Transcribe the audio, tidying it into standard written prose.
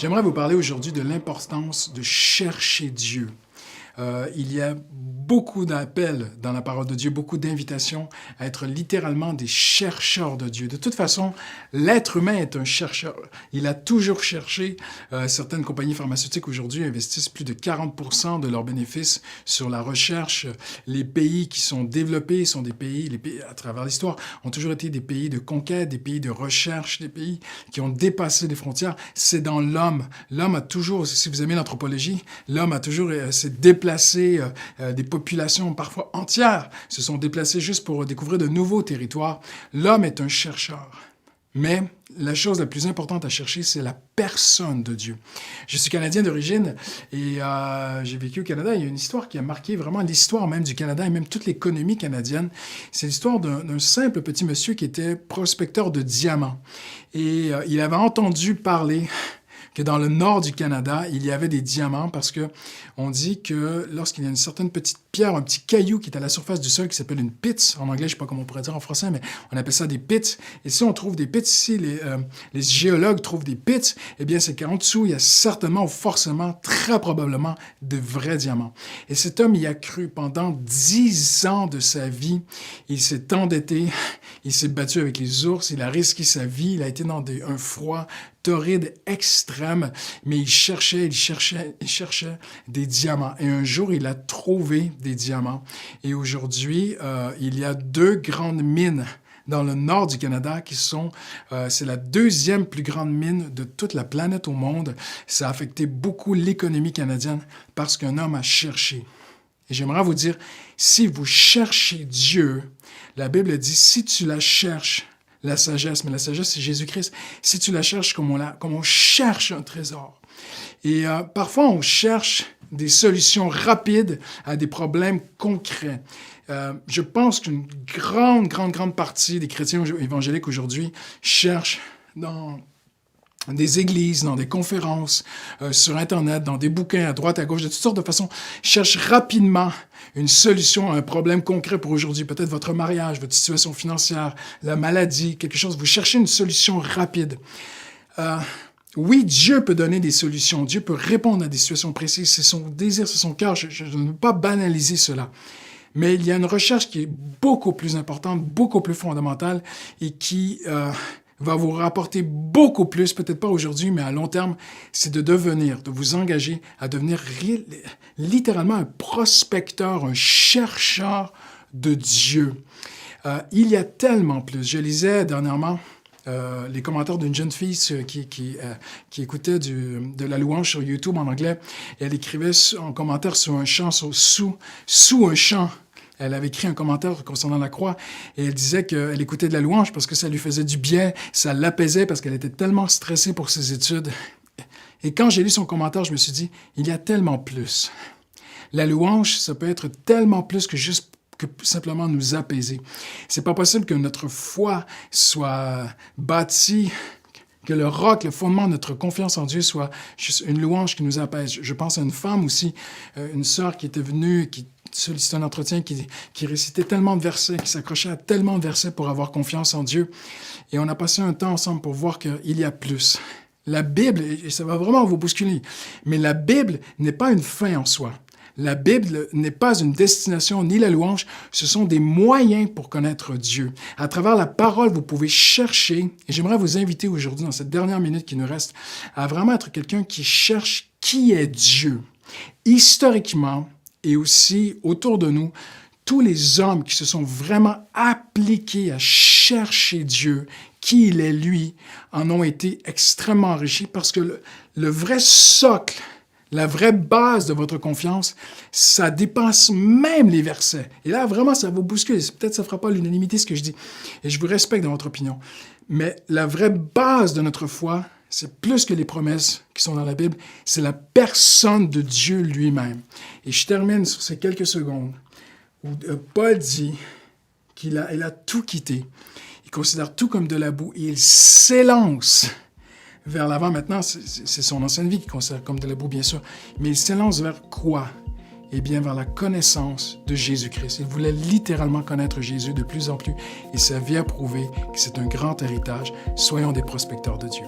J'aimerais vous parler aujourd'hui de l'importance de chercher Dieu. Il y a beaucoup d'appels dans la parole de Dieu, beaucoup d'invitations à être littéralement des chercheurs de Dieu. De toute façon, l'être humain est un chercheur. Il a toujours cherché. Certaines compagnies pharmaceutiques aujourd'hui investissent plus de 40% de leurs bénéfices sur la recherche. Les pays qui sont développés sont des pays, les pays à travers l'histoire, ont toujours été des pays de conquête, des pays de recherche, des pays qui ont dépassé les frontières. C'est dans l'homme. L'homme a toujours, si vous aimez l'anthropologie, l'homme a toujours s'est déplacé. Des populations parfois entières se sont déplacées juste pour découvrir de nouveaux territoires. L'homme est un chercheur. Mais la chose la plus importante à chercher, c'est la personne de Dieu. Je suis Canadien d'origine et j'ai vécu au Canada. Il y a une histoire qui a marqué vraiment l'histoire même du Canada et même toute l'économie canadienne. C'est l'histoire d'un simple petit monsieur qui était prospecteur de diamants. Et il avait entendu parler que dans le nord du Canada, il y avait des diamants parce que on dit que lorsqu'il y a une certaine petite pierre, un petit caillou qui est à la surface du sol qui s'appelle une pit, en anglais, je ne sais pas comment on pourrait dire en français, mais on appelle ça des pits. Et si on trouve des pits, si les géologues trouvent des pits, eh bien c'est qu'en dessous, il y a certainement ou forcément, très probablement, de vrais diamants. Et cet homme y a cru pendant 10 ans de sa vie. Il s'est endetté, il s'est battu avec les ours, il a risqué sa vie, il a été dans un froid torride extrême, mais il cherchait des diamants. Et un jour, il a trouvé des diamants. Et aujourd'hui, il y a 2 grandes mines dans le nord du Canada qui sont, c'est la 2e plus grande mine de toute la planète au monde. Ça a affecté beaucoup l'économie canadienne parce qu'un homme a cherché. Et j'aimerais vous dire, si vous cherchez Dieu, la Bible dit, si tu la cherches, la sagesse, mais la sagesse, c'est Jésus-Christ. Si tu la cherches comme on cherche un trésor. Et parfois, on cherche des solutions rapides à des problèmes concrets. Je pense qu'une grande partie des chrétiens évangéliques aujourd'hui cherchent dans des églises, dans des conférences, sur Internet, dans des bouquins à droite, à gauche, de toutes sortes de façons, cherchent rapidement une solution à un problème concret pour aujourd'hui. Peut-être votre mariage, votre situation financière, la maladie, quelque chose. Vous cherchez une solution rapide. Oui, Dieu peut donner des solutions. Dieu peut répondre à des situations précises. C'est son désir, c'est son cœur. Je ne veux pas banaliser cela. Mais il y a une recherche qui est beaucoup plus importante, beaucoup plus fondamentale et qui va vous rapporter beaucoup plus, peut-être pas aujourd'hui, mais à long terme, c'est de vous engager à devenir littéralement un prospecteur, un chercheur de Dieu. Il y a tellement plus. Je lisais dernièrement les commentaires d'une jeune fille qui écoutait de la louange sur YouTube en anglais. Et elle écrivait un commentaire sur un chant, sous un chant. Elle avait écrit un commentaire concernant la croix et elle disait qu'elle écoutait de la louange parce que ça lui faisait du bien, ça l'apaisait parce qu'elle était tellement stressée pour ses études. Et quand j'ai lu son commentaire, je me suis dit, il y a tellement plus. La louange, ça peut être tellement plus que simplement nous apaiser. C'est pas possible que notre foi soit bâtie, que le roc, le fondement de notre confiance en Dieu soit juste une louange qui nous apaise. Je pense à une femme aussi, une sœur qui était venue, qui sollicitait un entretien, qui récitait tellement de versets, qui s'accrochait à tellement de versets pour avoir confiance en Dieu. Et on a passé un temps ensemble pour voir qu'il y a plus. La Bible, et ça va vraiment vous bousculer, mais la Bible n'est pas une fin en soi. La Bible n'est pas une destination ni la louange, ce sont des moyens pour connaître Dieu. À travers la parole, vous pouvez chercher, et j'aimerais vous inviter aujourd'hui, dans cette dernière minute qui nous reste, à vraiment être quelqu'un qui cherche qui est Dieu. Historiquement, et aussi autour de nous, tous les hommes qui se sont vraiment appliqués à chercher Dieu, qui il est lui, en ont été extrêmement enrichis parce que le vrai socle, la vraie base de votre confiance, ça dépasse même les versets. Et là, vraiment, ça vous bouscule. Peut-être que ça ne fera pas l'unanimité ce que je dis. Et je vous respecte dans votre opinion. Mais la vraie base de notre foi, c'est plus que les promesses qui sont dans la Bible, c'est la personne de Dieu lui-même. Et je termine sur ces quelques secondes où Paul dit qu'il a tout quitté. Il considère tout comme de la boue et il s'élance vers l'avant. Maintenant, c'est son ancienne vie qu'il considère comme de la boue, bien sûr. Mais il s'élance vers quoi? Eh bien, vers la connaissance de Jésus-Christ. Il voulait littéralement connaître Jésus de plus en plus et sa vie a prouvé que c'est un grand héritage. Soyons des prospecteurs de Dieu.